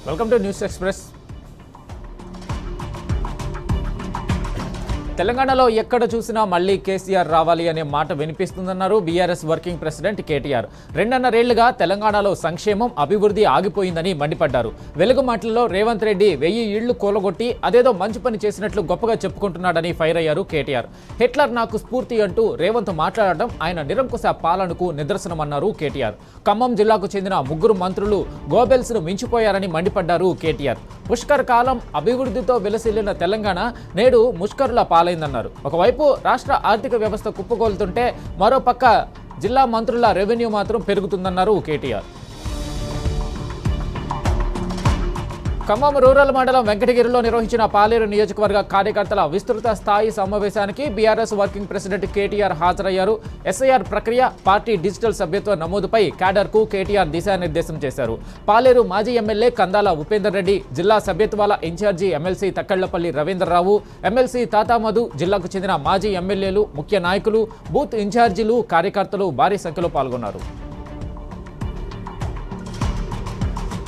Welcome to news express. తెలంగాణలో ఎక్కడ చూసినా మళ్లీ కేసీఆర్ రావాలి అనే మాట వినిపిస్తుందన్నారు బీఆర్ఎస్ వర్కింగ్ ప్రెసిడెంట్ కేటీఆర్. 2.5 ఏళ్లుగా తెలంగాణలో సంక్షేమం, అభివృద్ధి ఆగిపోయిందని మండిపడ్డారు. వెలుగు మాటల్లో రేవంత్ రెడ్డి 1000 ఇళ్లు కూలగొట్టి అదేదో మంచి పని చేసినట్లు గొప్పగా చెప్పుకుంటున్నాడని ఫైర్ అయ్యారు కేటీఆర్. హిట్లర్ నాకు స్ఫూర్తి అంటూ రేవంత్ మాట్లాడడం ఆయన నిరంకుశ పాలనకు నిదర్శనమన్నారు కేటీఆర్. ఖమ్మం జిల్లాకు చెందిన 3 మంత్రులు గోబెల్స్ ను మించిపోయారని మండిపడ్డారు కేటీఆర్. పుష్కర్ కాలం అభివృద్ధితో వెలసిల్లిన తెలంగాణ నేడు ముష్కరుల పాలైందన్నారు. ఒకవైపు రాష్ట్ర ఆర్థిక వ్యవస్థ కుప్పగోలుతుంటే మరోపక్క జిల్లా మంత్రుల రెవెన్యూ మాత్రం పెరుగుతుందన్నారు కేటీఆర్. ఖమ్మం రూరల్ మండలం వెంకటగిరిలో నిర్వహించిన పాలేరు నియోజకవర్గ కార్యకర్తల విస్తృత స్థాయి సమావేశానికి బీఆర్ఎస్ వర్కింగ్ ప్రెసిడెంట్ కేటీఆర్ హాజరయ్యారు. ఎస్ఐఆర్ ప్రక్రియ, పార్టీ డిజిటల్ సభ్యత్వ నమోదుపై క్యాడర్కు కేటీఆర్ దిశానిర్దేశం చేశారు. పాలేరు మాజీ ఎమ్మెల్యే కందాల ఉపేందర్ రెడ్డి, జిల్లా సభ్యత్వాల in charge MLC Takkallapalli Ravindra Rao, MLC Tata Madhu, జిల్లాకు చెందిన మాజీ ఎమ్మెల్యేలు, ముఖ్య నాయకులు, బూత్ ఇన్ఛార్జీలు, కార్యకర్తలు భారీ సంఖ్యలో పాల్గొన్నారు.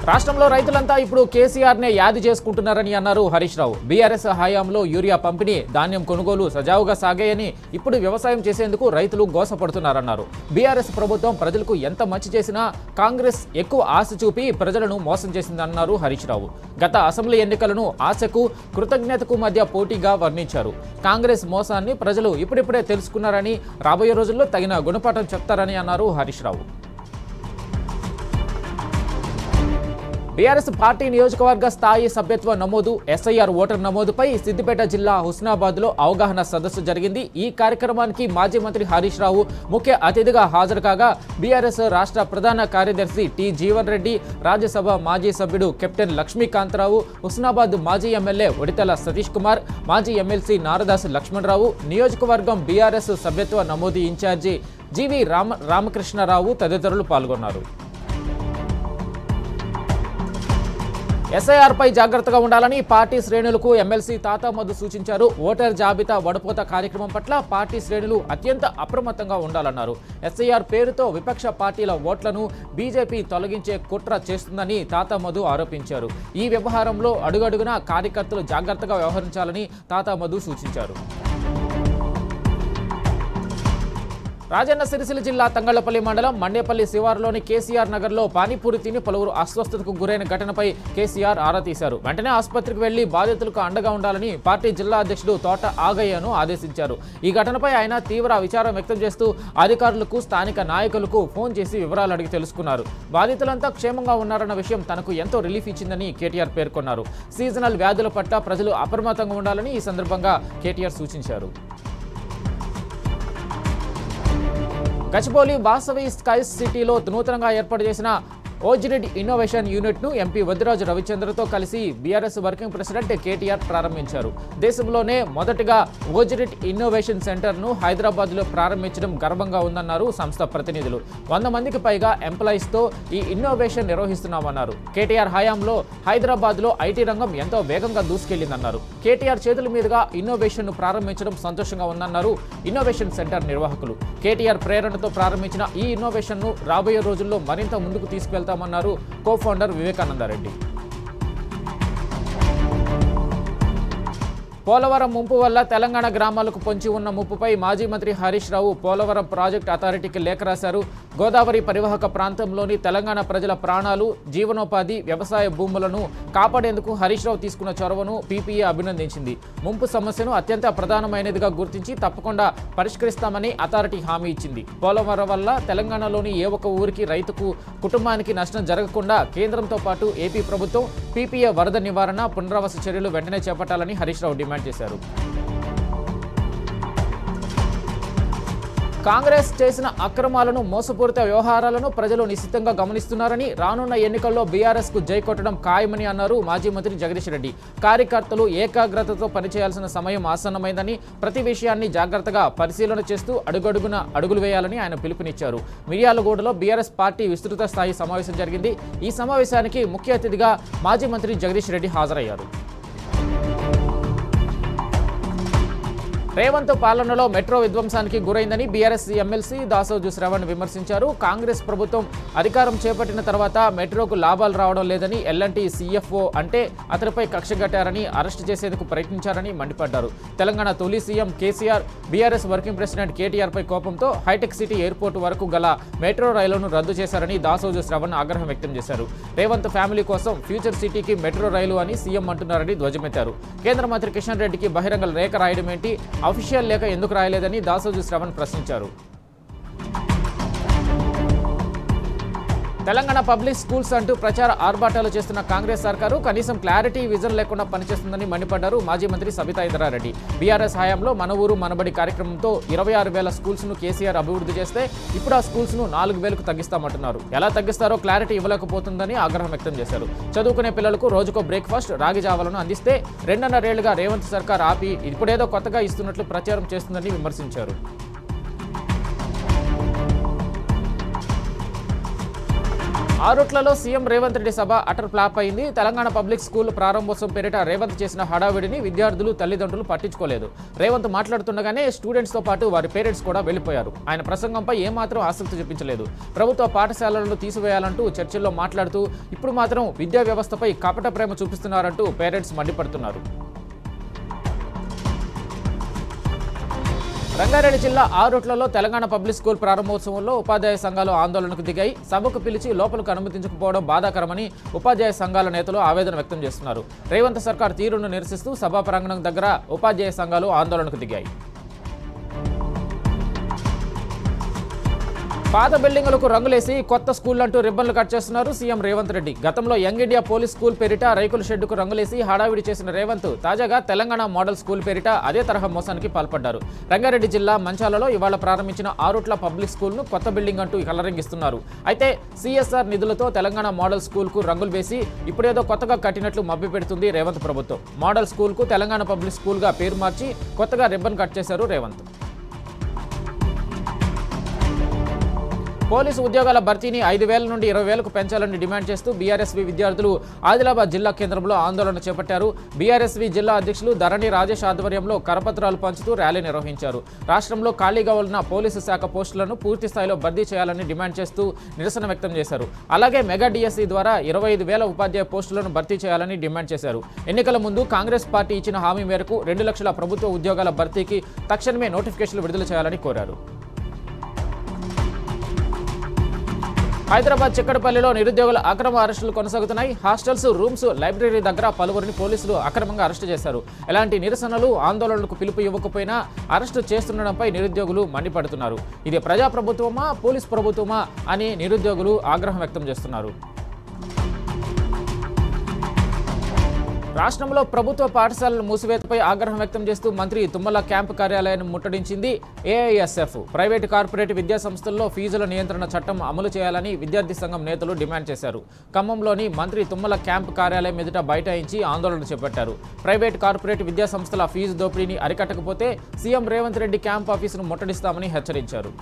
రాష్ట్రంలో రైతులంతా ఇప్పుడు కేసీఆర్నే యాది చేసుకుంటున్నారని అన్నారు హరీష్ రావు. బీఆర్ఎస్ హయాంలో యూరియా పంపిణీ, ధాన్యం కొనుగోలు సజావుగా సాగాయని, ఇప్పుడు వ్యవసాయం చేసేందుకు రైతులు గోసపడుతున్నారన్నారు. బీఆర్ఎస్ ప్రభుత్వం ప్రజలకు ఎంత మంచి చేసినా కాంగ్రెస్ ఎక్కువ ఆశ చూపి ప్రజలను మోసం చేసిందన్నారు హరీష్ రావు. గత అసెంబ్లీ ఎన్నికలను ఆశకు, కృతజ్ఞతకు మధ్య పోటీగా వర్ణించారు. కాంగ్రెస్ మోసాన్ని ప్రజలు ఇప్పుడిప్పుడే తెలుసుకున్నారని, రాబోయే రోజుల్లో తగిన గుణపాఠం చెప్తారని అన్నారు హరీష్ రావు. బీఆర్ఎస్ పార్టీ నియోజకవర్గ స్థాయి సభ్యత్వ నమోదు, ఎస్ఐఆర్ ఓటర్ నమోదుపై సిద్దిపేట జిల్లా హుస్నాబాద్లో అవగాహన సదస్సు జరిగింది. ఈ కార్యక్రమానికి మాజీ మంత్రి హరీష్ రావు ముఖ్య అతిథిగా హాజరు కాగా, బీఆర్ఎస్ రాష్ట్ర ప్రధాన కార్యదర్శి టి జీవన్ రెడ్డి, రాజ్యసభ మాజీ సభ్యుడు కెప్టెన్ లక్ష్మీకాంతరావు, హుస్నాబాద్ మాజీ ఎమ్మెల్యే ఒడితల సతీష్ కుమార్, మాజీ ఎమ్మెల్సీ నారదాస్ లక్ష్మణరావు, నియోజకవర్గం బీఆర్ఎస్ సభ్యత్వ నమోదు ఇన్ఛార్జి జీవి రామకృష్ణరావు తదితరులు పాల్గొన్నారు. ఎస్ఐఆర్పై జాగ్రత్తగా ఉండాలని పార్టీ శ్రేణులకు ఎమ్మెల్సీ తాతామధు సూచించారు. ఓటర్ జాబితా వడపోత కార్యక్రమం పట్ల పార్టీ శ్రేణులు అత్యంత అప్రమత్తంగా ఉండాలన్నారు. ఎస్ఐఆర్ పేరుతో విపక్ష పార్టీల ఓట్లను బీజేపీ తొలగించే కుట్ర చేస్తుందని తాతామధు ఆరోపించారు. ఈ వ్యవహారంలో అడుగడుగునా కార్యకర్తలు జాగ్రత్తగా వ్యవహరించాలని తాతామధు సూచించారు. రాజన్న సిరిసిల్ల జిల్లా తంగళ్లపల్లి మండలం మండేపల్లి శివారులోని కేసీఆర్ నగర్లో పానీపూరి తిని పలువురు అస్వస్థతకు గురైన ఘటనపై కేసీఆర్ ఆరా తీశారు. వెంటనే ఆసుపత్రికి వెళ్లి బాధితులకు అండగా ఉండాలని పార్టీ జిల్లా అధ్యక్షుడు తోట ఆగయ్యను ఆదేశించారు. ఈ ఘటనపై ఆయన తీవ్ర విచారం వ్యక్తం చేస్తూ అధికారులకు, స్థానిక నాయకులకు ఫోన్ చేసి వివరాలు అడిగి తెలుసుకున్నారు. బాధితులంతా క్షేమంగా ఉన్నారన్న విషయం తనకు ఎంతో రిలీఫ్ ఇచ్చిందని కేటీఆర్ పేర్కొన్నారు. సీజనల్ వ్యాధుల పట్ల ప్రజలు అప్రమత్తంగా ఉండాలని ఈ సందర్భంగా కేటీఆర్ సూచించారు. గచ్చిబౌలి వాసవి స్కైస్ సిటీలో నూతనంగా ఏర్పాటు చేసిన ఓజిరిడ్ ఇన్నోవేషన్ యూనిట్ను ఎంపీ వద్దిరాజు రవిచంద్రతో కలిసి బీఆర్ఎస్ వర్కింగ్ ప్రెసిడెంట్ కేటీఆర్ ప్రారంభించారు. దేశంలోనే మొదటిగా ఓజిరిడ్ ఇన్నోవేషన్ సెంటర్ను హైదరాబాద్లో ప్రారంభించడం గర్వంగా ఉందన్నారు సంస్థ ప్రతినిధులు. 100 మందికి పైగా ఎంప్లాయీస్తో ఈ ఇన్నోవేషన్ నిర్వహిస్తున్నామన్నారు. కేటీఆర్ హయాంలో హైదరాబాద్లో ఐటీ రంగం ఎంతో వేగంగా దూసుకెళ్లిందన్నారు. కేటీఆర్ చేతుల మీదుగా ఇన్నోవేషన్ను ప్రారంభించడం సంతోషంగా ఉందన్నారు ఇన్నోవేషన్ సెంటర్ నిర్వాహకులు. కేటీఆర్ ప్రేరణతో ప్రారంభించిన ఈ ఇన్నోవేషన్ను రాబోయే రోజుల్లో మరింత ముందుకు తీసుకువెళ్తామన్నారు కో ఫౌండర్ వివేకానందరెడ్డి. పోలవరం ముంపు వల్ల తెలంగాణ గ్రామాలకు పొంచి ఉన్న ముప్పుపై మాజీ మంత్రి హరీష్ రావు పోలవరం ప్రాజెక్ట్ అథారిటీకి లేఖ రాశారు. గోదావరి పరివాహక ప్రాంతంలోని తెలంగాణ ప్రజల ప్రాణాలు, జీవనోపాధి, వ్యవసాయ భూములను కాపాడేందుకు హరీష్ రావు తీసుకున్న చొరవను పీపీఏ అభినందించింది. ముంపు సమస్యను అత్యంత ప్రధానమైనదిగా గుర్తించి తప్పకుండా పరిష్కరిస్తామని అథారిటీ హామీ ఇచ్చింది. పోలవరం వల్ల తెలంగాణలోని ఏ ఒక్క ఊరికి, రైతుకు, కుటుంబానికి నష్టం జరగకుండా కేంద్రంతో పాటు ఏపీ ప్రభుత్వం పీపీఏ వరద నివారణ, పునరావాస చర్యలు వెంటనే చేపట్టాలని హరీష్ రావు డిమాండ్ చేశారు. కాంగ్రెస్ చేసిన అక్రమాలను, మోసపూరిత వ్యవహారాలను ప్రజలు నిశ్చితంగా గమనిస్తున్నారని, రానున్న ఎన్నికల్లో బీఆర్ఎస్ కు జై కొట్టడం ఖాయమని అన్నారు మాజీ మంత్రి జగదీష్ రెడ్డి. కార్యకర్తలు ఏకాగ్రతతో పనిచేయాల్సిన సమయం ఆసన్నమైందని, ప్రతి విషయాన్ని జాగ్రత్తగా పరిశీలన చేస్తూ అడుగడుగున అడుగులు వేయాలని ఆయన పిలుపునిచ్చారు. మిర్యాలగూడలో బీఆర్ఎస్ పార్టీ విస్తృత స్థాయి సమావేశం జరిగింది. ఈ సమావేశానికి ముఖ్య అతిథిగా మాజీ మంత్రి జగదీష్ రెడ్డి హాజరయ్యారు. రేవంత్ పాలనలో మెట్రో విధ్వంసానికి గురైందని బీఆర్ఎస్ ఎమ్మెల్సీ దాసోజు శ్రవణ్ విమర్శించారు. కాంగ్రెస్ ప్రభుత్వం అధికారం చేపట్టిన తర్వాత మెట్రోకు లాభాలు రావడం లేదని, ఎల్ఎన్టీ సీఎఫ్ఓ అంటే అతనిపై కక్ష కట్టారని, అరెస్టు చేసేందుకు ప్రయత్నించారని మండిపడ్డారు. తెలంగాణ తొలి CM KCR BRS working president KTR పై కోపంతో హైటెక్ సిటీ ఎయిర్పోర్ట్ వరకు గల మెట్రో రైలును రద్దు చేశారని దాసోజు శ్రవణ్ ఆగ్రహం వ్యక్తం చేశారు. రేవంత్ ఫ్యామిలీ కోసం ఫ్యూచర్ సిటీకి మెట్రో రైలు అని సీఎం అంటున్నారని ధ్వజమెత్తారు. కేంద్ర మంత్రి కిషన్ రెడ్డికి బహిరంగ లేఖ రాయడం ఏంటి, అఫీషియల్ లేఖ ఎందుకు రాయలేదని దాసోజు శ్రవణ్ ప్రశ్నించారు. తెలంగాణ పబ్లిక్ స్కూల్స్ అంటూ ప్రచార ఆర్భాటాలు చేస్తున్న కాంగ్రెస్ సర్కారు కనీసం క్లారిటీ, విజన్ లేకుండా పనిచేస్తుందని మండిపడ్డారు మాజీ మంత్రి సబితా ఇంద్రారెడ్డి. బీఆర్ఎస్ హయాంలో మన ఊరు మనబడి కార్యక్రమంతో 26,000 స్కూల్స్ను కేసీఆర్ అభివృద్ధి చేస్తే ఇప్పుడు ఆ స్కూల్స్ను 4,000కు తగ్గిస్తామంటున్నారు. ఎలా తగ్గిస్తారో క్లారిటీ ఇవ్వలేకపోతుందని ఆగ్రహం వ్యక్తం చేశారు. చదువుకునే పిల్లలకు రోజుకో బ్రేక్ఫాస్ట్, రాగి జావలను అందిస్తే 2.5 ఏళ్లుగా రేవంత్ సర్కార్ ఆపి ఇప్పుడేదో కొత్తగా ఇస్తున్నట్లు ప్రచారం చేస్తుందని విమర్శించారు. ఆరుట్లలో సీఎం రేవంత్ రెడ్డి సభ అటర్ ఫ్లాప్ అయింది. తెలంగాణ పబ్లిక్ స్కూల్ ప్రారంభోత్సవం పేరిట రేవంత్ చేసిన హడావిడిని విద్యార్థులు, తల్లిదండ్రులు పట్టించుకోలేదు. రేవంత్ మాట్లాడుతుండగానే స్టూడెంట్స్తో పాటు వారి పేరెంట్స్ కూడా వెళ్లిపోయారు. ఆయన ప్రసంగంపై ఏమాత్రం ఆసక్తి చూపించలేదు. ప్రభుత్వ పాఠశాలలను తీసివేయాలంటూ చర్చల్లో మాట్లాడుతూ ఇప్పుడు మాత్రం విద్యా వ్యవస్థపై కపట ప్రేమ చూపిస్తున్నారంటూ పేరెంట్స్ మండిపడుతున్నారు. రంగారెడ్డి జిల్లా ఆరుట్లలో తెలంగాణ పబ్లిక్ స్కూల్ ప్రారంభోత్సవంలో ఉపాధ్యాయ సంఘాలు ఆందోళనకు దిగాయి. సభకు పిలిచి లోపలకు అనుమతించకపోవడం బాధాకరమని ఉపాధ్యాయ సంఘాల నేతలు ఆవేదన వ్యక్తం చేస్తున్నారు. రేవంత్ సర్కార్ తీరును నిరసిస్తూ సభా ప్రాంగణం దగ్గర ఉపాధ్యాయ సంఘాలు ఆందోళనకు దిగాయి. పాత బిల్డింగులకు రంగులేసి కొత్త స్కూళ్లంటూ రిబ్బన్లు కట్ చేస్తున్నారు సీఎం రేవంత్ రెడ్డి. గతంలో యంగ్ ఇండియా పోలీస్ స్కూల్ పేరిట రైకుల షెడ్డుకు రంగులేసి హడావిడి చేసిన రేవంత్ తాజాగా తెలంగాణ మోడల్ స్కూల్ పేరిట అదే తరహా మోసానికి పాల్పడ్డారు. రంగారెడ్డి జిల్లా మంచాలలో ఇవాళ ప్రారంభించిన ఆరుట్ల పబ్లిక్ స్కూల్ను కొత్త బిల్డింగ్ అంటూ కలరింగిస్తున్నారు. అయితే సీఎస్ఆర్ నిధులతో తెలంగాణ మోడల్ స్కూల్కు రంగులు వేసి ఇప్పుడేదో కొత్తగా కట్టినట్లు మభ్యపెడుతుంది రేవంత్ ప్రభుత్వం. మోడల్ స్కూల్కు తెలంగాణ పబ్లిక్ స్కూల్గా పేరు మార్చి కొత్తగా రిబ్బన్ కట్ చేశారు రేవంత్. పోలీసు ఉద్యోగాల భర్తీని 5,000 నుండి 20,000కు పెంచాలని డిమాండ్ చేస్తూ బీఆర్ఎస్వి విద్యార్థులు ఆదిలాబాద్ జిల్లా కేంద్రంలో ఆందోళన చేపట్టారు. బీఆర్ఎస్వి జిల్లా అధ్యక్షులు ధరణి రాజేష్ ఆధ్వర్యంలో కరపత్రాలు పంచుతూ ర్యాలీ నిర్వహించారు. రాష్ట్రంలో ఖాళీగా ఉన్న పోలీసు శాఖ పోస్టులను పూర్తి స్థాయిలో భర్తీ చేయాలని డిమాండ్ చేస్తూ నిరసన వ్యక్తం చేశారు. అలాగే మెగా డిఎస్సి ద్వారా 25,000 ఉపాధ్యాయ పోస్టులను భర్తీ చేయాలని డిమాండ్ చేశారు. ఎన్నికల ముందు కాంగ్రెస్ పార్టీ ఇచ్చిన హామీ మేరకు 2 లక్షల ప్రభుత్వ ఉద్యోగాల భర్తీకి తక్షణమే నోటిఫికేషన్లు విడుదల చేయాలని కోరారు. హైదరాబాద్ చిక్కడపల్లిలో నిరుద్యోగుల అక్రమ అరెస్టులు కొనసాగుతున్నాయి. హాస్టల్స్, రూమ్స్, లైబ్రరీ దగ్గర పలువురిని పోలీసులు అక్రమంగా అరెస్టు చేశారు. ఎలాంటి నిరసనలు, ఆందోళనలకు పిలుపు ఇవ్వకపోయినా అరెస్టు చేస్తుండడంపై నిరుద్యోగులు మండిపడుతున్నారు. ఇది ప్రజాప్రభుత్వమా, పోలీస్ ప్రభుత్వమా అని నిరుద్యోగులు ఆగ్రహం వ్యక్తం చేస్తున్నారు. రాష్ట్రంలో ప్రభుత్వ పాఠశాలల మూసివేతపై ఆగ్రహం వ్యక్తం చేస్తూ మంత్రి తుమ్మల క్యాంపు కార్యాలయాన్ని ముట్టడించింది ఏఐఎస్ఎఫ్. ప్రైవేటు కార్పొరేట్ విద్యా సంస్థల్లో ఫీజుల నియంత్రణ చట్టం అమలు చేయాలని విద్యార్థి సంఘం నేతలు డిమాండ్ చేశారు. ఖమ్మంలోని మంత్రి తుమ్మల క్యాంపు కార్యాలయం ఎదుట బైఠాయించి ఆందోళన చేపట్టారు. ప్రైవేట్ కార్పొరేట్ విద్యా సంస్థల ఫీజు దోపిడీని అరికట్టకపోతే సీఎం రేవంత్ రెడ్డి క్యాంపు ఆఫీసును ముట్టడిస్తామని హెచ్చరించారు.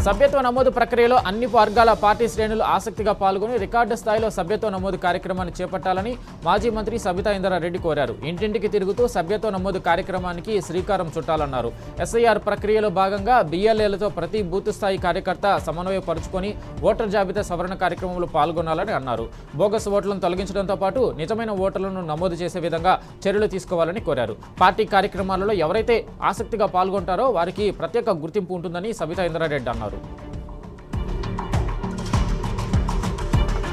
సభ్యత్వ నమోదు ప్రక్రియలో అన్ని వర్గాల పార్టీ శ్రేణులు ఆసక్తిగా పాల్గొని రికార్డు స్థాయిలో సభ్యత్వ నమోదు కార్యక్రమాన్ని చేపట్టాలని మాజీ మంత్రి సబితా ఇంద్రారెడ్డి కోరారు. ఇంటింటికి తిరుగుతూ సభ్యత్వ నమోదు కార్యక్రమానికి శ్రీకారం చుట్టాలన్నారు. ఎస్ఐఆర్ ప్రక్రియలో భాగంగా బిఎల్ఏలతో ప్రతి బూత్ స్థాయి కార్యకర్త సమన్వయపరుచుకొని ఓటర్ జాబితా సవరణ కార్యక్రమంలో పాల్గొనాలని అన్నారు. బోగస్ ఓట్లను తొలగించడంతో పాటు నిజమైన ఓటర్లను నమోదు చేసే విధంగా చర్యలు తీసుకోవాలని కోరారు. పార్టీ కార్యక్రమాలలో ఎవరైతే ఆసక్తిగా పాల్గొంటారో వారికి ప్రత్యేక గుర్తింపు ఉంటుందని సబితా ఇంద్రారెడ్డి అన్నారు.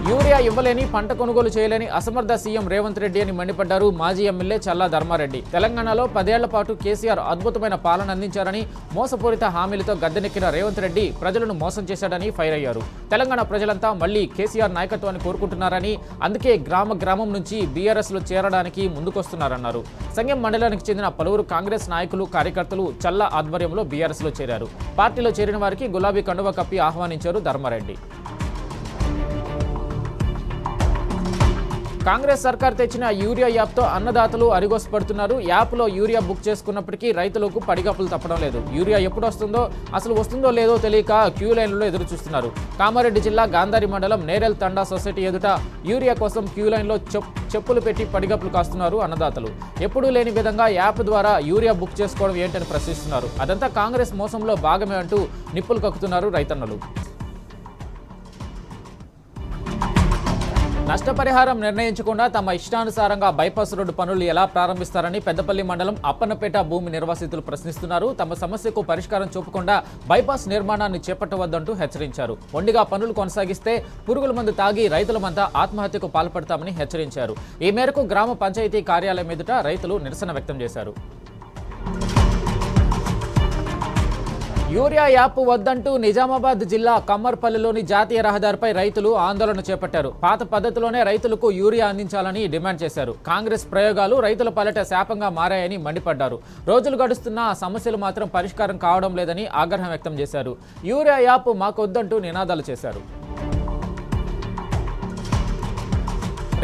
యూరియా ఇవ్వలేని, పంట కొనుగోలు చేయలేని అసమర్థ సీఎం రేవంత్ రెడ్డి అని మండిపడ్డారు మాజీ ఎమ్మెల్యే చల్లా ధర్మారెడ్డి. తెలంగాణలో 10 ఏళ్ల పాటు కేసీఆర్ అద్భుతమైన పాలన అందించారని, మోసపూరిత హామీలతో గద్దెనెక్కిన రేవంత్ రెడ్డి ప్రజలను మోసం చేశాడని ఫైర్ అయ్యారు. తెలంగాణ ప్రజలంతా మళ్లీ కేసీఆర్ నాయకత్వాన్ని కోరుకుంటున్నారని, అందుకే గ్రామం నుంచి బీఆర్ఎస్లో చేరడానికి ముందుకొస్తున్నారన్నారు. సంగెం మండలానికి చెందిన పలువురు కాంగ్రెస్ నాయకులు, కార్యకర్తలు చల్లా ఆధ్వర్యంలో బీఆర్ఎస్లో చేరారు. పార్టీలో చేరిన వారికి గులాబీ కండువా కప్పి ఆహ్వానించారు ధర్మారెడ్డి. కాంగ్రెస్ సర్కార్ తెచ్చిన యూరియా యాప్తో అన్నదాతలు అరిగోసపడుతున్నారు. యాప్లో యూరియా బుక్ చేసుకున్నప్పటికీ రైతులకు పడిగప్పులు తప్పడం లేదు. యూరియా ఎప్పుడు వస్తుందో, అసలు వస్తుందో లేదో తెలియక క్యూ లైన్లో ఎదురు చూస్తున్నారు. కామారెడ్డి జిల్లా గాంధారి మండలం నేరెల్ తండా సొసైటీ ఎదుట యూరియా కోసం క్యూ లైన్లో చెప్పులు పెట్టి పడిగప్పులు కాస్తున్నారు అన్నదాతలు. ఎప్పుడూ లేని విధంగా యాప్ ద్వారా యూరియా బుక్ చేసుకోవడం ఏంటని ప్రశ్నిస్తున్నారు. అదంతా కాంగ్రెస్ మోసంలో భాగమే అంటూ నిప్పులు కక్కుతున్నారు రైతన్నలు. నష్టపరిహారం నిర్ణయించకుండా తమ ఇష్టానుసారంగా బైపాస్ రోడ్డు పనులు ఎలా ప్రారంభిస్తారని పెద్దపల్లి మండలం అప్పన్నపేట భూమి నిర్వాసితులు ప్రశ్నిస్తున్నారు. తమ సమస్యకు పరిష్కారం చూపకుండా బైపాస్ నిర్మాణాన్ని చేపట్టవద్దంటూ హెచ్చరించారు. మొండిగా పనులు కొనసాగిస్తే పురుగుల మందు తాగి రైతులమంతా ఆత్మహత్యకు పాల్పడతామని హెచ్చరించారు. ఈ మేరకు గ్రామ పంచాయతీ కార్యాలయం ఎదుట రైతులు నిరసన వ్యక్తం చేశారు. యూరియా యాప్ వద్దంటూ నిజామాబాద్ జిల్లా కమ్మర్పల్లిలోని జాతీయ రహదారిపై రైతులు ఆందోళన చేపట్టారు. పాత పద్ధతిలోనే రైతులకు యూరియా అందించాలని డిమాండ్ చేశారు. కాంగ్రెస్ ప్రయోగాలు రైతుల పాలిట శాపంగా మారాయని మండిపడ్డారు. రోజులు గడుస్తున్నా సమస్యలు మాత్రం పరిష్కారం కావడం లేదని ఆగ్రహం వ్యక్తం చేశారు. యూరియా యాప్ మాకొద్దంటూ నినాదాలు చేశారు.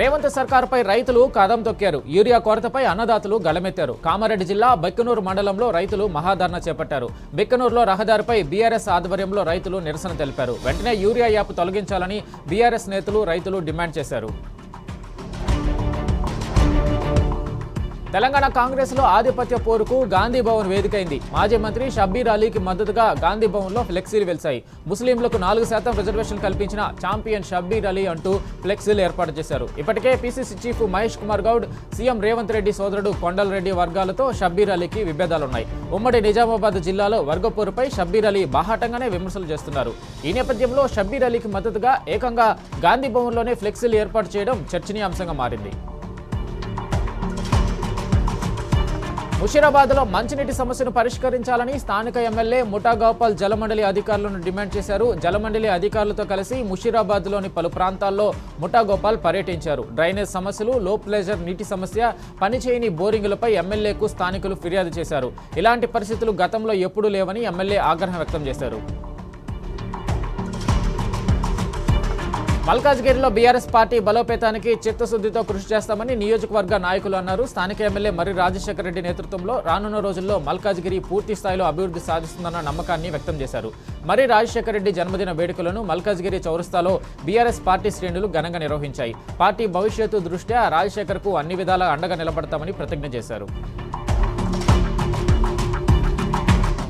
రేవంత్ సర్కారుపై రైతులు కదం తొక్కారు. యూరియా కొరతపై అన్నదాతలు గళమెత్తారు. కామారెడ్డి జిల్లా బెక్కనూరు మండలంలో రైతులు మహాధర్నా చేపట్టారు. బెక్కనూరులో రహదారిపై బీఆర్ఎస్ ఆధ్వర్యంలో రైతులు నిరసన తెలిపారు. వెంటనే యూరియా యాప్ తొలగించాలని బీఆర్ఎస్ నేతలు రైతులు డిమాండ్ చేశారు. తెలంగాణ కాంగ్రెస్ లో ఆధిపత్య పోరుకు గాంధీ భవన్ వేదికైంది. మాజీ మంత్రి షబ్బీర్ అలీకి మద్దతుగా గాంధీ భవన్ లో ఫ్లెక్సీలు వెలిశాయి. ముస్లింలకు 4% రిజర్వేషన్ కల్పించిన ఛాంపియన్ షబ్బీర్ అలీ అంటూ ఫ్లెక్సీలు ఏర్పాటు చేశారు. ఇప్పటికే PCC chief Mahesh Kumar Goud, CM Revanth Reddy సోదరుడు కొండల్ రెడ్డి వర్గాలతో షబ్బీర్ అలీకి విభేదాలున్నాయి. ఉమ్మడి నిజామాబాద్ జిల్లాలో వర్గపోరుపై షబ్బీర్ అలీ బాహాటంగానే విమర్శలు చేస్తున్నారు. ఈ నేపథ్యంలో షబ్బీర్ అలీకి మద్దతుగా ఏకంగా గాంధీ భవన్లోనే ఫ్లెక్సీలు ఏర్పాటు చేయడం చర్చనీయాంశంగా మారింది. ముషీరాబాద్లో మంచినీటి సమస్యను పరిష్కరించాలని స్థానిక ఎమ్మెల్యే ముఠా గోపాల్ జలమండలి అధికారులను డిమాండ్ చేశారు. జలమండలి అధికారులతో కలిసి ముషీరాబాద్లోని పలు ప్రాంతాల్లో ముఠా గోపాల్ పర్యటించారు. డ్రైనేజ్ సమస్యలు, లో ప్రెషర్ నీటి సమస్య, పనిచేయని బోరింగులపై ఎమ్మెల్యేకు స్థానికులు ఫిర్యాదు చేశారు. ఇలాంటి పరిస్థితులు గతంలో ఎప్పుడూ లేవని ఎమ్మెల్యే ఆగ్రహం వ్యక్తం చేశారు. మల్కాజ్గిరిలో బీఆర్ఎస్ పార్టీ బలోపేతానికి చిత్తశుద్ధితో కృషి చేస్తామని నియోజకవర్గ నాయకులు అన్నారు. స్థానిక ఎమ్మెల్యే మర్రి రాజశేఖర రెడ్డి నేతృత్వంలో రానున్న రోజుల్లో మల్కాజ్గిరి పూర్తి స్థాయిలో అభివృద్ధి సాధిస్తుందన్న నమ్మకాన్ని వ్యక్తం చేశారు. మర్రి రాజశేఖర రెడ్డి జన్మదిన వేడుకలను మల్కాజ్గిరి చౌరస్తాలో బీఆర్ఎస్ పార్టీ శ్రేణులు ఘనంగా నిర్వహించాయి. పార్టీ భవిష్యత్తు దృష్ట్యా రాజశేఖర్కు అన్ని విధాలా అండగా నిలబడతామని ప్రతిజ్ఞ చేశారు.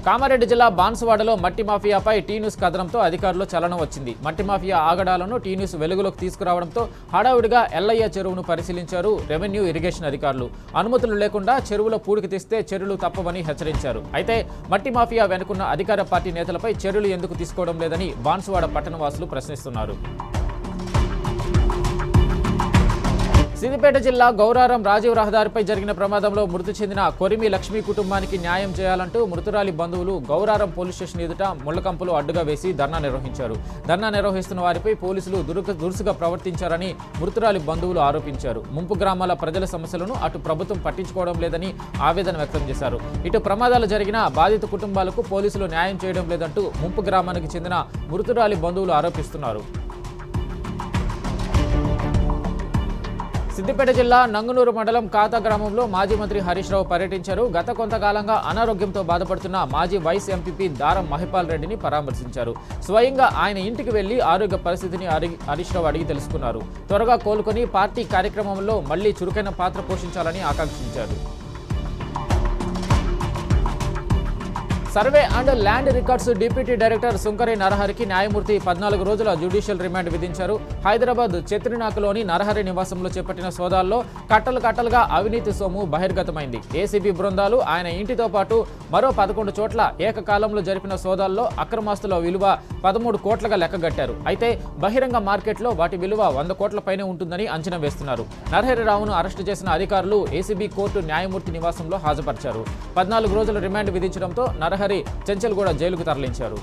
కామారెడ్డి జిల్లా బాన్సువాడలో మట్టి మాఫియాపై టీ న్యూస్ కథనంతో అధికారులు చలనం వచ్చింది. మట్టి మాఫియా ఆగడాలను టీ న్యూస్ వెలుగులోకి తీసుకురావడంతో హడావుడిగా ఎల్లయ్య చెరువును పరిశీలించారు రెవెన్యూ ఇరిగేషన్ అధికారులు. అనుమతులు లేకుండా చెరువులో పూడికి తీస్తే చర్యలు తప్పవని హెచ్చరించారు. అయితే మట్టి మాఫియా వెనుకున్న అధికార పార్టీ నేతలపై చర్యలు ఎందుకు తీసుకోవడం లేదని బాన్సువాడ పట్టణవాసులు ప్రశ్నిస్తున్నారు. సిద్దిపేట జిల్లా గౌరారం రాజీవ్ రహదారిపై జరిగిన ప్రమాదంలో మృతి చెందిన కొరిమి లక్ష్మీ కుటుంబానికి న్యాయం చేయాలంటూ మృతురాలి బంధువులు గౌరారం పోలీస్ స్టేషన్ ఎదుట ముళ్లకంపులు అడ్డుగా వేసి ధర్నా నిర్వహించారు. ధర్నా నిర్వహిస్తున్న వారిపై పోలీసులు దురుసుగా ప్రవర్తించారని మృతురాలి బంధువులు ఆరోపించారు. ముంపు గ్రామాల ప్రజల సమస్యలను అటు ప్రభుత్వం పట్టించుకోవడం లేదని ఆవేదన వ్యక్తం చేశారు. ఇటు ప్రమాదాలు జరిగిన బాధిత కుటుంబాలకు పోలీసులు న్యాయం చేయడం లేదంటూ ముంపు గ్రామానికి చెందిన మృతురాలి బంధువులు ఆరోపిస్తున్నారు. సిద్దిపేట జిల్లా నంగునూరు మండలం కాతా గ్రామంలో మాజీ మంత్రి హరీష్ రావు పర్యటించారు. గత కొంతకాలంగా అనారోగ్యంతో బాధపడుతున్న మాజీ వైస్ ఎంపీపీ దారం మహిపాల్ రెడ్డిని పరామర్శించారు. స్వయంగా ఆయన ఇంటికి వెళ్లి ఆరోగ్య పరిస్థితిని హరీష్ రావు అడిగి తెలుసుకున్నారు. త్వరగా కోలుకొని పార్టీ కార్యక్రమంలో మళ్లీ చురుకైన పాత్ర పోషించాలని ఆకాంక్షించారు. Survey and land records deputy director సుంకరి నరహరికి న్యాయమూర్తి 14 రోజుల జ్యుడిషియల్ రిమాండ్ విధించారు. హైదరాబాద్ చెత్రినాకలోని నరహరి నివాసంలో చేపట్టిన సోదాల్లో కట్టలుగా అవినీతి సొమ్ము బహిర్గతమైంది. ఏసీబీ బృందాలు ఆయన ఇంటితో పాటు మరో 11 చోట్ల ఏకకాలంలో జరిపిన సోదాల్లో అక్రమాస్తుల విలువ 13 కోట్లుగా లెక్కగట్టారు. అయితే బహిరంగ మార్కెట్లో వాటి విలువ 100 కోట్ల పైనే ఉంటుందని అంచనా వేస్తున్నారు. నరహరి రావును అరెస్టు చేసిన అధికారులు ఏసీబీ కోర్టు న్యాయమూర్తి నివాసంలో హాజరుపరిచారు. 14 రోజుల రిమాండ్ విధించడంతో నరహరి చెంచల్గూడ జైలుకు తరలించారు.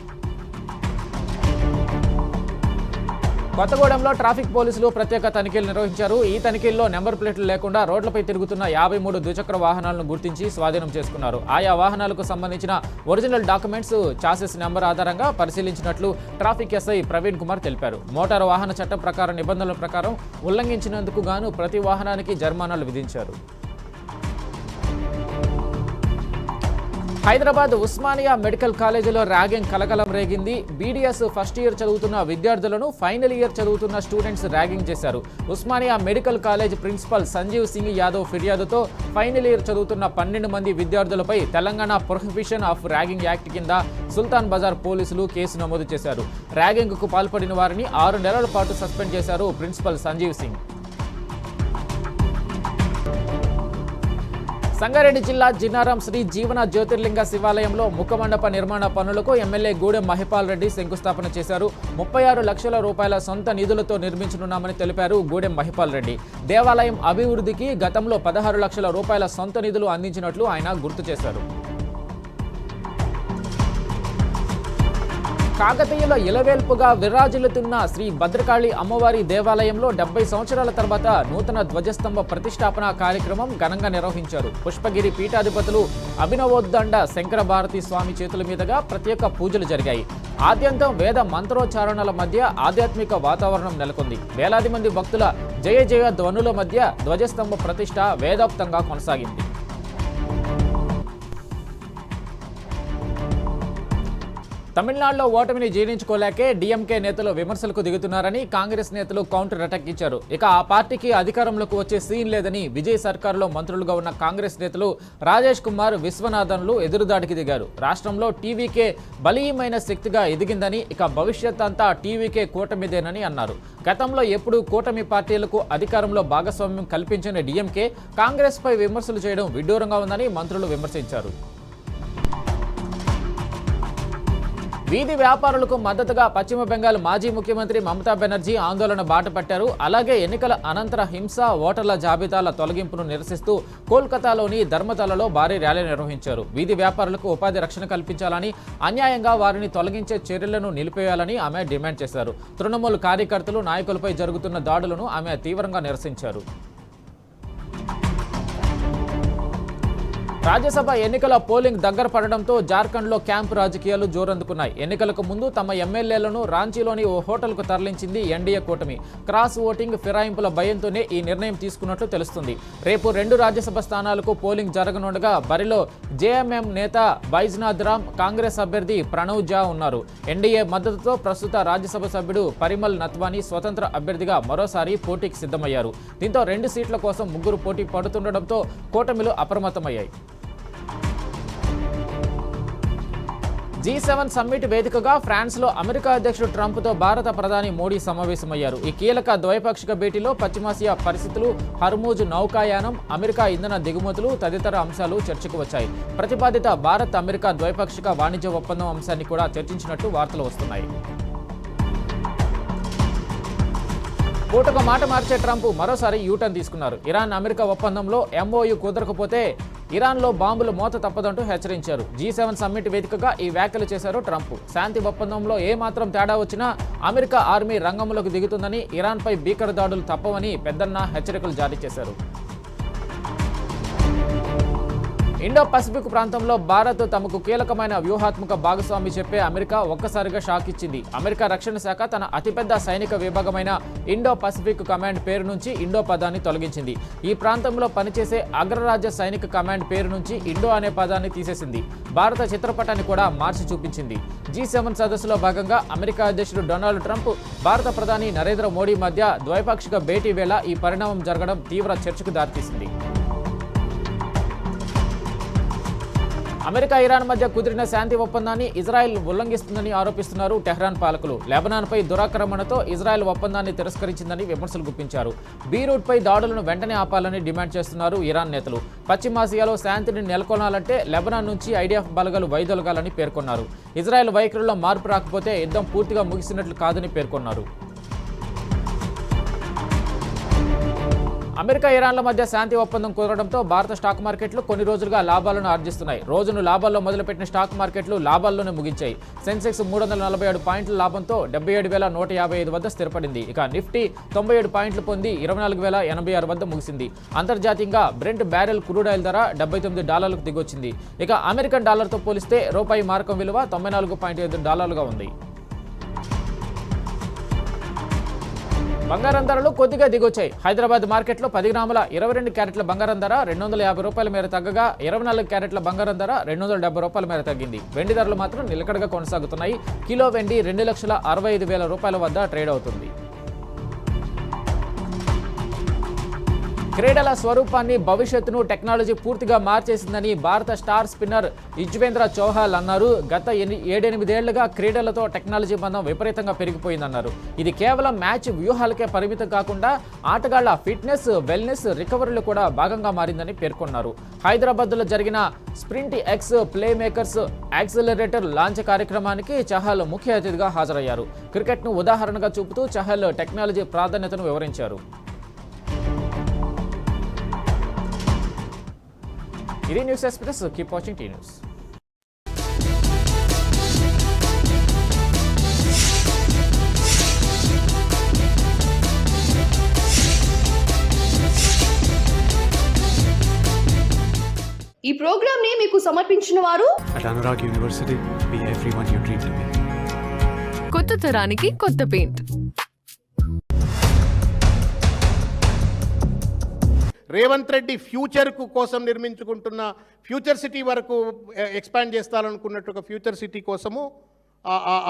కొత్తగూడెంలో ట్రాఫిక్ పోలీసులు ప్రత్యేక తనిఖీలు నిర్వహించారు. ఈ తనిఖీల్లో నెంబర్ ప్లేట్లు లేకుండా రోడ్లపై తిరుగుతున్న 53 ద్విచక్ర వాహనాలను గుర్తించి స్వాధీనం చేసుకున్నారు. ఆయా వాహనాలకు సంబంధించిన ఒరిజినల్ డాక్యుమెంట్స్, చాసిస్ నెంబర్ ఆధారంగా పరిశీలించినట్లు ట్రాఫిక్ ఎస్ఐ ప్రవీణ్ కుమార్ తెలిపారు. మోటారు వాహన చట్టం ప్రకారం నిబంధనల ప్రకారం ఉల్లంఘించినందుకు గాను ప్రతి వాహనానికి జరిమానాలు విధించారు. హైదరాబాద్ ఉస్మానియా మెడికల్ కాలేజీలో ర్యాగింగ్ కలకలం రేగింది. బీడీఎస్ ఫస్ట్ ఇయర్ చదువుతున్న విద్యార్థులను ఫైనల్ ఇయర్ చదువుతున్న స్టూడెంట్స్ ర్యాగింగ్ చేశారు. Osmania medical college principal Sanjeev Singh Yadav ఫిర్యాదుతో ఫైనల్ ఇయర్ చదువుతున్న 12 మంది విద్యార్థులపై Telangana prohibition of ragging act కింద సుల్తాన్ బజార్ పోలీసులు కేసు నమోదు చేశారు. ర్యాగింగ్కు పాల్పడిన వారిని 6 నెలల పాటు సస్పెండ్ చేశారు ప్రిన్సిపల్ సంజీవ్ సింగ్. సంగారెడ్డి జిల్లా జిన్నారం శ్రీ జీవన జ్యోతిర్లింగ శివాలయంలో ముఖమండప నిర్మాణ పనులకు ఎమ్మెల్యే గూడెం మహిపాల్ రెడ్డి శంకుస్థాపన చేశారు. 36 లక్షల రూపాయల సొంత నిధులతో నిర్మించనున్నామని తెలిపారు గూడెం మహిపాల్ రెడ్డి. దేవాలయం అభివృద్ధికి గతంలో 16 లక్షల రూపాయల సొంత నిధులు అందించినట్లు ఆయన గుర్తు చేశారు. కాకతీయుల ఇలవేల్పుగా విరాజిల్లుతున్న శ్రీ భద్రకాళి అమ్మవారి దేవాలయంలో 70 సంవత్సరాల తర్వాత నూతన ధ్వజస్తంభ ప్రతిష్టాపన కార్యక్రమం ఘనంగా నిర్వహించారు. పుష్పగిరి పీఠాధిపతులు అభినవోద్దండ శంకర భారతి స్వామి చేతుల మీదుగా ప్రత్యేక పూజలు జరిగాయి. ఆద్యంతం వేద మంత్రోచ్చారణల మధ్య ఆధ్యాత్మిక వాతావరణం నెలకొంది. వేలాది మంది భక్తుల జయ జయ ధ్వనుల మధ్య ధ్వజస్తంభ ప్రతిష్ఠ వేదోక్తంగా కొనసాగింది. తమిళనాడులో ఓటమిని జీర్ణించుకోలేకే డీఎంకే నేతలు విమర్శలకు దిగుతున్నారని కాంగ్రెస్ నేతలు కౌంటర్ అటాక్ ఇచ్చారు. ఇక ఆ పార్టీకి అధికారంలోకి వచ్చే సీన్ లేదని విజయ్ సర్కార్లో మంత్రులుగా ఉన్న కాంగ్రెస్ నేతలు రాజేష్ కుమార్, విశ్వనాథన్లు ఎదురుదాడికి దిగారు. రాష్ట్రంలో టీవీకే బలీయమైన శక్తిగా ఎదిగిందని, ఇక భవిష్యత్ అంతా టీవీకే కూటమిదేనని అన్నారు. గతంలో ఎప్పుడూ కూటమి పార్టీలకు అధికారంలో భాగస్వామ్యం కల్పించిన డీఎంకే కాంగ్రెస్ పై విమర్శలు చేయడం విడ్డూరంగా ఉందని మంత్రులు విమర్శించారు. వీధి వ్యాపారులకు మద్దతుగా పశ్చిమ బెంగాల్ మాజీ ముఖ్యమంత్రి మమతా బెనర్జీ ఆందోళన బాట పట్టారు. అలాగే ఎన్నికల అనంతర హింస, ఓటర్ల జాబితాల తొలగింపును నిరసిస్తూ కోల్కతాలోని ధర్మతలలో భారీ ర్యాలీ నిర్వహించారు. వీధి వ్యాపారులకు ఉపాధి రక్షణ కల్పించాలని, అన్యాయంగా వారిని తొలగించే చర్యలను నిలిపేయాలని ఆమె డిమాండ్ చేశారు. తృణమూల్ కార్యకర్తలు, నాయకులపై జరుగుతున్న దాడులను ఆమె తీవ్రంగా నిరసించారు. రాజ్యసభ ఎన్నికల పోలింగ్ దగ్గర పడడంతో జార్ఖండ్లో క్యాంపు రాజకీయాలు జోరందుకున్నాయి. ఎన్నికలకు ముందు తమ ఎమ్మెల్యేలను రాంచీలోని ఓ హోటల్కు తరలించింది ఎన్డీఏ కూటమి. క్రాస్ ఓటింగ్ ఫిరాయింపుల భయంతోనే ఈ నిర్ణయం తీసుకున్నట్లు తెలుస్తుంది. రేపు 2 రాజ్యసభ స్థానాలకు పోలింగ్ జరగనుండగా బరిలో జేఎంఎం నేత బైజ్నాథ్ రామ్, కాంగ్రెస్ అభ్యర్థి ప్రణవ్ ఝా ఉన్నారు. ఎన్డీఏ మద్దతుతో ప్రస్తుత రాజ్యసభ సభ్యుడు పరిమల్ నత్వానీ స్వతంత్ర అభ్యర్థిగా మరోసారి పోటీకి సిద్ధమయ్యారు. దీంతో 2 సీట్ల కోసం 3 పోటీ పడుతుండటంతో కూటమిలు అప్రమత్తమయ్యాయి. G7 సమ్మిట్ వేదికగా ఫ్రాన్స్లో అమెరికా అధ్యక్షుడు ట్రంప్తో భారత ప్రధాని మోడీ సమావేశమయ్యారు. ఈ కీలక ద్వైపాక్షిక భేటీలో పశ్చిమాసియా పరిస్థితులు, హర్మూజ్ నౌకాయానం, అమెరికా ఇంధన దిగుమతులు తదితర అంశాలు చర్చకు వచ్చాయి. ప్రతిపాదిత భారత్ అమెరికా ద్వైపాక్షిక వాణిజ్య ఒప్పందం అంశాన్ని కూడా చర్చించినట్టు వార్తలు వస్తున్నాయి. పూటకు మాట మార్చే ట్రంప్ మరోసారి యూటర్న్ తీసుకున్నారు. ఇరాన్ అమెరికా ఒప్పందంలో MOU కుదరకపోతే ఇరాన్లో బాంబులు మోత తప్పదంటూ హెచ్చరించారు. G7 సమ్మిట్ వేదికగా ఈ వ్యాఖ్యలు చేశారు ట్రంప్. శాంతి ఒప్పందంలో ఏమాత్రం తేడా వచ్చినా అమెరికా ఆర్మీ రంగంలోకి దిగుతుందని, ఇరాన్పై భీకర దాడులు తప్పవని పెద్దన్న హెచ్చరికలు జారీ చేశారు. ఇండో పసిఫిక్ ప్రాంతంలో భారత్ తమకు కీలకమైన వ్యూహాత్మక భాగస్వామి చెప్పే అమెరికా ఒక్కసారిగా షాక్ ఇచ్చింది. అమెరికా రక్షణ శాఖ తన అతిపెద్ద సైనిక విభాగమైన ఇండో పసిఫిక్ కమాండ్ పేరు నుంచి ఇండో పదాన్ని తొలగించింది. ఈ ప్రాంతంలో పనిచేసే అగ్రరాజ్య సైనిక కమాండ్ పేరు నుంచి ఇండో అనే పదాన్ని తీసేసింది. భారత చిత్రపటాన్ని కూడా మార్చి చూపించింది. G7 సదస్సులో భాగంగా అమెరికా అధ్యక్షుడు డొనాల్డ్ ట్రంప్, భారత ప్రధాని నరేంద్ర మోడీ మధ్య ద్వైపాక్షిక భేటీ వేళ ఈ పరిణామం జరగడం తీవ్ర చర్చకు దారితీసింది. అమెరికా, ఇరాన్ మధ్య కుదిరిన శాంతి ఒప్పందాన్ని ఇజ్రాయెల్ ఉల్లంఘిస్తుందని ఆరోపిస్తున్నారు టెహ్రాన్ పాలకులు. లెబనాన్పై దురాక్రమణతో ఇజ్రాయెల్ ఒప్పందాన్ని తిరస్కరించిందని విమర్శలు గుప్పించారు. బీరూట్పై దాడులను వెంటనే ఆపాలని డిమాండ్ చేస్తున్నారు ఇరాన్ నేతలు. పశ్చిమాసియాలో శాంతిని నెలకొనాలంటే లెబనాన్ నుంచి IDF బలగాలు వైదొలగాలని పేర్కొన్నారు. ఇజ్రాయెల్ వైఖరిలో మార్పు రాకపోతే యుద్ధం పూర్తిగా ముగిసినట్లు కాదని పేర్కొన్నారు. అమెరికా ఇరాన్ల మధ్య శాంతి ఒప్పందం కుదరడంతో భారత స్టాక్ మార్కెట్లు కొన్ని రోజులుగా లాభాలను ఆర్జిస్తున్నాయి. రోజును లాభాల్లో మొదలుపెట్టిన స్టాక్ మార్కెట్లు లాభాల్లోనే ముగించాయి. సెన్సెక్స్ 347 పాయింట్ల లాభంతో 77,155 వద్ద స్థిరపడింది. ఇక నిఫ్టీ 97 పాయింట్లు పొంది 24,086 వద్ద ముగిసింది. అంతర్జాతీయంగా బ్రెంట్ బ్యారెల్ క్రూడ్ ఆయిల్ ధర $79లకు దిగొచ్చింది. ఇక అమెరికన్ డాలర్తో పోలిస్తే రూపాయి మారకం విలువ $94.5 ఉంది. బంగారం ధరలు కొద్దిగా దిగొచ్చాయి. హైదరాబాద్ మార్కెట్లో 10 గ్రాముల 22 క్యారెట్ల బంగారం ధర $250 మేర తగ్గగా 24 క్యారెట్ల బంగారం ధర $270 మేర తగ్గింది. వెండి ధరలు మాత్రం నిలకడగా కొనసాగుతున్నాయి. కిలో వెండి $2,65,000 వద్ద ట్రేడ్ అవుతుంది. క్రీడల స్వరూపాన్ని, భవిష్యత్తును టెక్నాలజీ పూర్తిగా మార్చేసిందని భారత స్టార్ స్పిన్నర్ యుజ్వేంద్ర చౌహాల్ అన్నారు. గత 7-8 ఏళ్లుగా క్రీడలతో టెక్నాలజీ బంధం విపరీతంగా పెరిగిపోయిందన్నారు. ఇది కేవలం మ్యాచ్ వ్యూహాలకే పరిమితం కాకుండా ఆటగాళ్ల ఫిట్నెస్, వెల్నెస్, రికవరీలు కూడా భాగంగా మారిందని పేర్కొన్నారు. హైదరాబాద్లో జరిగిన sprint X play makers accelerator launch కార్యక్రమానికి చహల్ ముఖ్య అతిథిగా హాజరయ్యారు. క్రికెట్ను ఉదాహరణగా చూపుతూ చహల్ టెక్నాలజీ ప్రాధాన్యతను వివరించారు. ఇది news express. Keep watching tea news. ఈ ప్రోగ్రామ్ ని మీకు సమర్పించిన వారు At Anurag University, be everyone you dream to be. కొత్త తరానికి కొత్త పెయింట్. రేవంత్ రెడ్డి ఫ్యూచర్ కోసం నిర్మించుకుంటున్న ఫ్యూచర్ సిటీ వరకు ఎక్స్పాండ్ చేస్తారనుకున్నట్టు ఒక ఫ్యూచర్ సిటీ కోసము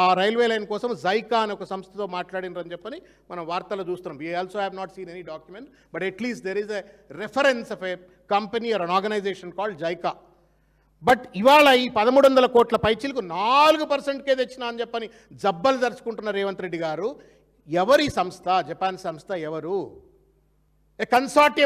ఆ రైల్వే లైన్ కోసం జైకా అనే ఒక సంస్థతో మాట్లాడినరని చెప్పని మనం వార్తలు చూస్తున్నాం. We also have not seen any document, but at least there is a reference of a company or an organization called JICA. బట్ ఇవాళ ఈ 1,300 కోట్ల పైచీలకు 4%కే తెచ్చినా అని చెప్పని జబ్బలు దరుచుకుంటున్న రేవంత్ రెడ్డి గారు. ఎవరి సంస్థ? జపాన్ సంస్థ. ఎవరు? ఏ కన్సార్టియం